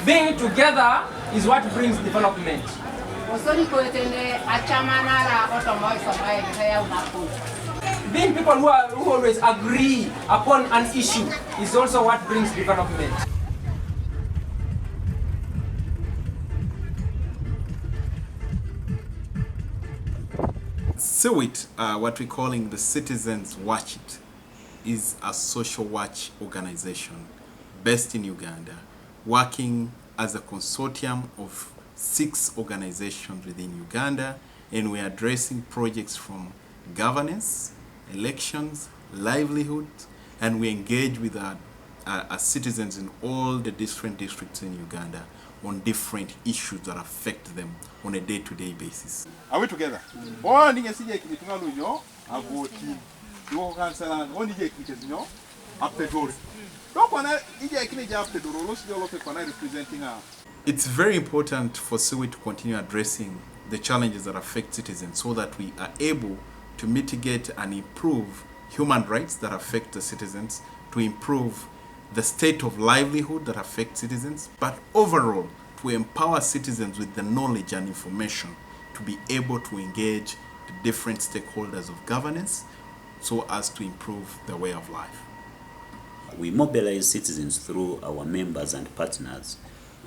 Being together is what brings development. Being people who always agree upon an issue is also what brings development. CIWIT, what we're calling the Citizens Watch It, is a social watch organization based in Uganda, working as a consortium of 6 organizations within Uganda, and we're addressing projects from governance, elections, livelihood, and we engage with our citizens in all the different districts in Uganda on different issues that affect them on a day-to-day basis. Are we together? It's very important for CIWIT to continue addressing the challenges that affect citizens so that we are able to mitigate and improve human rights that affect the citizens, to improve the state of livelihood that affects citizens, but overall to empower citizens with the knowledge and information to be able to engage the different stakeholders of governance so as to improve their way of life. We mobilize citizens through our members and partners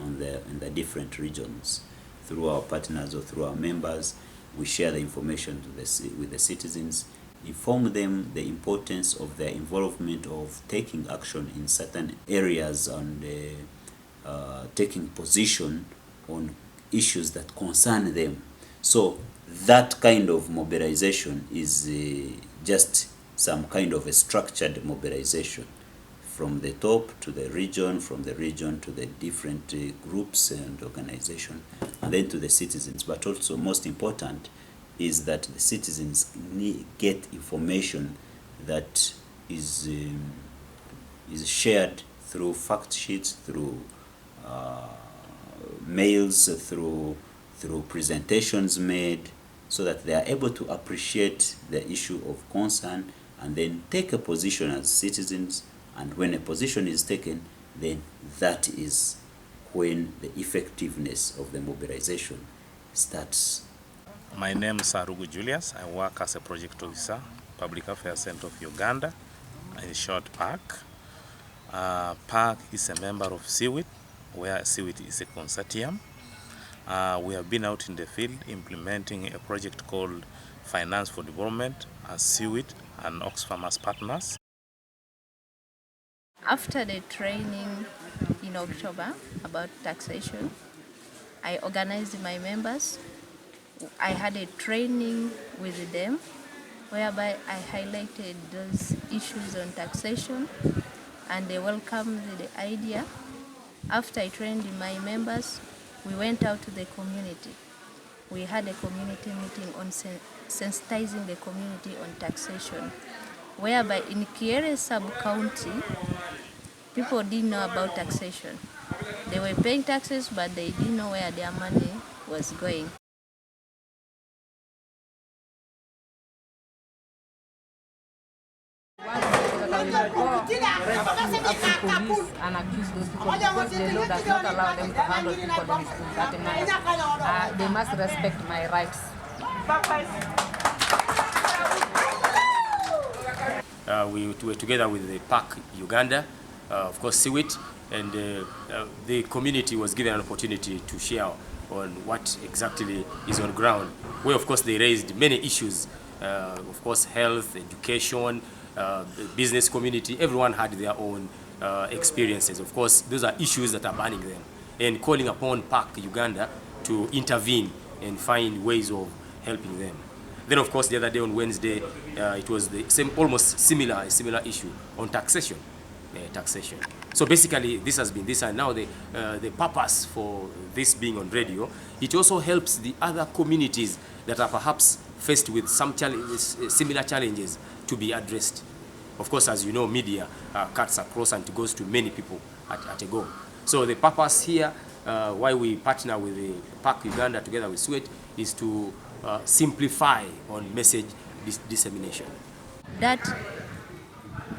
in the different regions. Through our partners or through our members, we share the information with the citizens, inform them the importance of their involvement of taking action in certain areas and taking position on issues that concern them. So that kind of mobilization is just some kind of a structured mobilization from the top to the region, from the region to the different groups and organizations, and then to the citizens. But also most important is that the citizens get information that is shared through fact sheets, through mails, through presentations made, so that they are able to appreciate the issue of concern and then take a position as citizens. And when a position is taken, then that is when the effectiveness of the mobilization starts. My name is Sarugu Julius. I work as a project officer, Public Affairs Center of Uganda, in short PAC. PAC is a member of CIWIT, where CIWIT is a consortium. We have been out in the field implementing a project called Finance for Development as CIWIT and Oxfam as partners. After the training in October about taxation, I organized my members. I had a training with them whereby I highlighted those issues on taxation and they welcomed the idea. After I trained my members, we went out to the community. We had a community meeting on sensitizing the community on taxation, whereby in Kiere sub-county, people didn't know about taxation. They were paying taxes, but they didn't know where their money was going. Police and accuse those people because the law does not allow them to handle people in that manner. They must respect my rights. We were together with the PAC Uganda, of course CIWIT, and the community was given an opportunity to share on what exactly is on ground, where of course they raised many issues, of course health, education, the business community. Everyone had their own experiences. Of course those are issues that are burning them, and calling upon PAC Uganda to intervene and find ways of helping them. Then of course the other day on Wednesday, it was the same, almost similar issue on taxation. So basically this has been this, and now the purpose for this being on radio, it also helps the other communities that are perhaps faced with some challenges, similar challenges, to be addressed. Of course, as you know, media cuts across and goes to many people at a go. So the purpose here, why we partner with the PAC Uganda together with CIWIT, is to simplify on message dissemination. That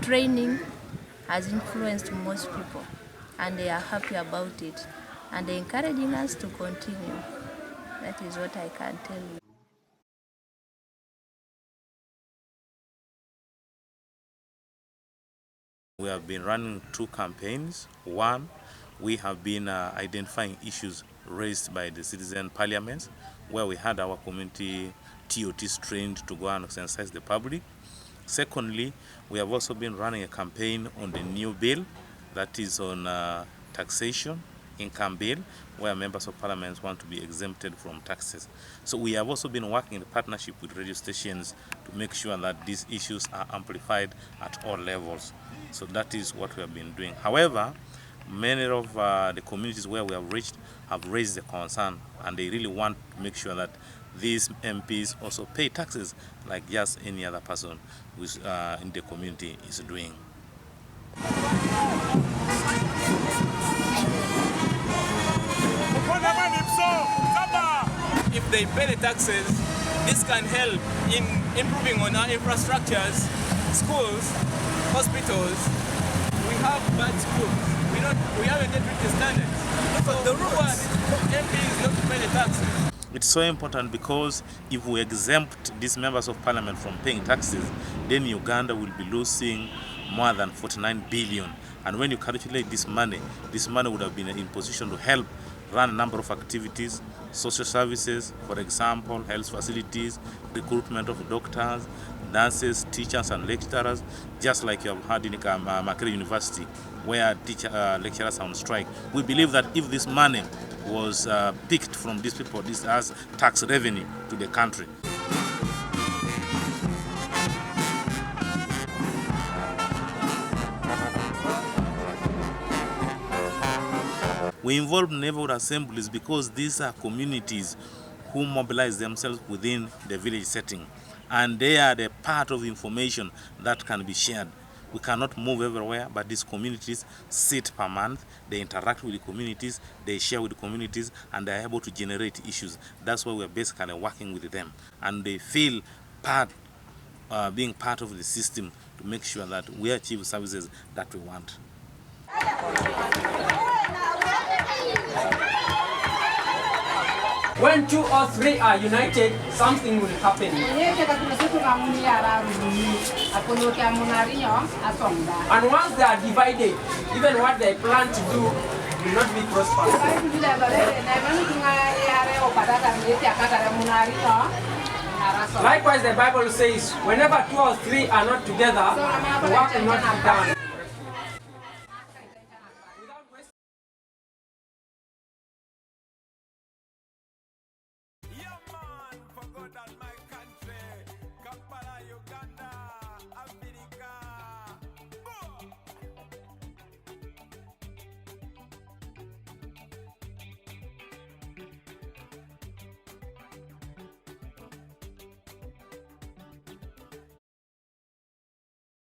training has influenced most people, and they are happy about it, and they're encouraging us to continue. That is what I can tell you. We have been running 2 campaigns. One, we have been identifying issues raised by the citizen parliaments, where we had our community TOTs trained to go and sensitize the public. Secondly, we have also been running a campaign on the new bill that is on taxation, income bill, where members of parliament want to be exempted from taxes. So we have also been working in partnership with radio stations to make sure that these issues are amplified at all levels. So that is what we have been doing. However, many of the communities where we have reached have raised the concern, and they really want to make sure that these MPs also pay taxes like just any other person who is in the community is doing. If they pay the taxes, this can help in improving on our infrastructures, schools, hospitals. We have bad schools. We haven't yet reached the standards. So the roads, MPs not to pay the taxes. It's so important because if we exempt these members of parliament from paying taxes, then Uganda will be losing more than 49 billion. And when you calculate this money would have been in position to help run a number of activities, social services, for example, health facilities, recruitment of doctors, nurses, teachers and lecturers, just like you have had in Makerere University, where lecturers are on strike. We believe that if this money was picked from these people, this has tax revenue to the country. We involve neighborhood assemblies because these are communities who mobilize themselves within the village setting, and they are the part of information that can be shared. We cannot move everywhere, but these communities sit per month, they interact with the communities, they share with the communities, and they are able to generate issues. That's why we're basically working with them, and they feel being part of the system to make sure that we achieve services that we want. When 2 or 3 are united, something will happen. And once they are divided, even what they plan to do will not be prosperous. Likewise, the Bible says, whenever 2 or 3 are not together, the work will not be done.